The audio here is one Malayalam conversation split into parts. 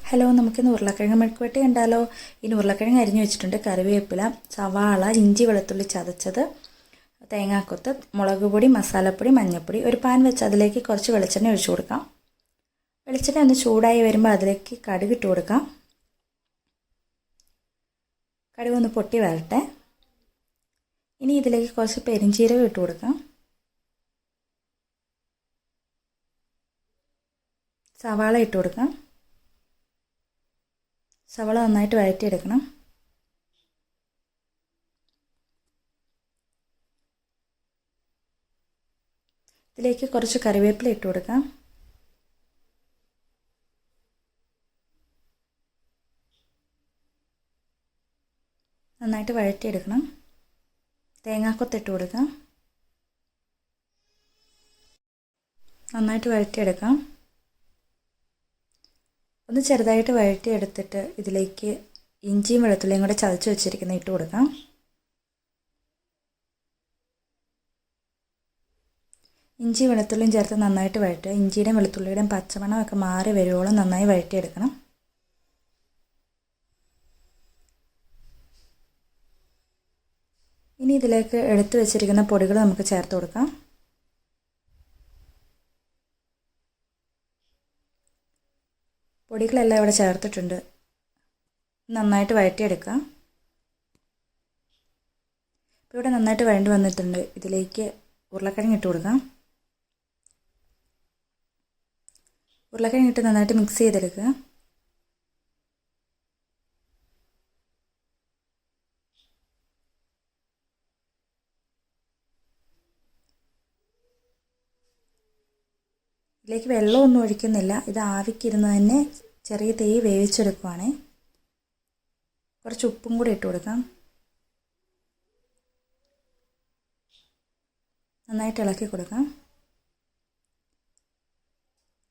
ഹലോ, നമുക്കിന്ന് ഉരുളക്കിഴങ്ങ് മെഴുക്കുവരട്ടി കണ്ടാലോ? ഇനി ഉരുളക്കിഴങ്ങ് അരിഞ്ഞു വെച്ചിട്ടുണ്ട്, കറിവേപ്പില, സവാള, ഇഞ്ചി വെളുത്തുള്ളി ചതച്ചത്, തേങ്ങാക്കൊത്ത്, മുളക് പൊടി, മസാലപ്പൊടി, മഞ്ഞൾപ്പൊടി. ഒരു പാൻ വെച്ച് അതിലേക്ക് കുറച്ച് വെളിച്ചെണ്ണ ഒഴിച്ചു കൊടുക്കാം. വെളിച്ചെണ്ണ ഒന്ന് ചൂടായി വരുമ്പോൾ അതിലേക്ക് കടുക് ഇട്ട് കൊടുക്കാം. കടുക് ഒന്ന് പൊട്ടി വരട്ടെ. ഇനി ഇതിലേക്ക് കുറച്ച് പെരിഞ്ചീരകം ഇട്ട് കൊടുക്കാം. സവാള ഇട്ട് കൊടുക്കാം. സവാള നന്നായിട്ട് വഴറ്റിയെടുക്കണം. ഇതിലേക്ക് കുറച്ച് കറിവേപ്പില ഇട്ട് കൊടുക്കാം. നന്നായിട്ട് വഴറ്റിയെടുക്കണം. തേങ്ങാക്കൊത്ത് ഇട്ട് കൊടുക്കാം. നന്നായിട്ട് വഴറ്റിയെടുക്കാം. ഒന്ന് ചെറുതായിട്ട് വഴറ്റിയെടുത്തിട്ട് ഇതിലേക്ക് ഇഞ്ചിയും വെളുത്തുള്ളിയും കൂടെ ചതച്ച് വെച്ചിരിക്കുന്ന ഇട്ട് കൊടുക്കാം. ഇഞ്ചി വെളുത്തുള്ളിയും ചേർത്ത് നന്നായിട്ട് വഴറ്റുക. ഇഞ്ചിയുടെയും വെളുത്തുള്ളിയുടെയും പച്ചമണമൊക്കെ മാറി വരുവോളം നന്നായി വഴറ്റിയെടുക്കണം. ഇനി ഇതിലേക്ക് എടുത്തു വെച്ചിരിക്കുന്ന പൊടികൾ നമുക്ക് ചേർത്ത് കൊടുക്കാം. പൊടികളെല്ലാം ഇവിടെ ചേർത്തിട്ടുണ്ട്. നന്നായിട്ട് വഴറ്റിയെടുക്കാം. ഇപ്പോൾ ഇവിടെ നന്നായിട്ട് വഴണ്ടി വന്നിട്ടുണ്ട്. ഇതിലേക്ക് ഉരുളക്കിഴങ്ങ് ഇട്ട് കൊടുക്കാം. ഉരുളക്കിഴങ്ങ് ഇട്ട് നന്നായിട്ട് മിക്സ് ചെയ്തെടുക്കുക. ഇതിലേക്ക് വെള്ളമൊന്നും ഒഴിക്കുന്നില്ല. ഇത് ആവിക്കിരുന്ന് തന്നെ ചെറിയ തീ വേവിച്ചെടുക്കുവാണ്. കുറച്ച് ഉപ്പും കൂടി ഇട്ട് കൊടുക്കാം. നന്നായിട്ട് ഇളക്കി കൊടുക്കാം.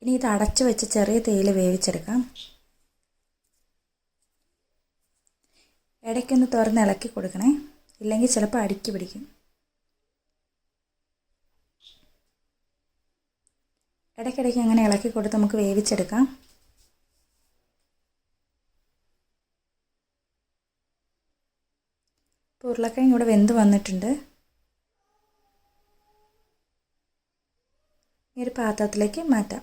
ഇനി ഇത് അടച്ചു വെച്ച് ചെറിയ തീയിൽ വേവിച്ചെടുക്കാം. ഇടയ്ക്കൊന്ന് തുറന്ന് ഇളക്കി കൊടുക്കണേ, ഇല്ലെങ്കിൽ ചിലപ്പോൾ അടിക്ക് പിടിക്കും. ഇടയ്ക്കിടയ്ക്ക് അങ്ങനെ ഇളക്കി കൊടുത്ത് നമുക്ക് വേവിച്ചെടുക്കാം. ഇപ്പോൾ ഉരുളക്കിഴങ്ങ് ഇവിടെ വെന്ത് വന്നിട്ടുണ്ട്. ഈ ഒരു പാത്രത്തിലേക്ക് മാറ്റാം.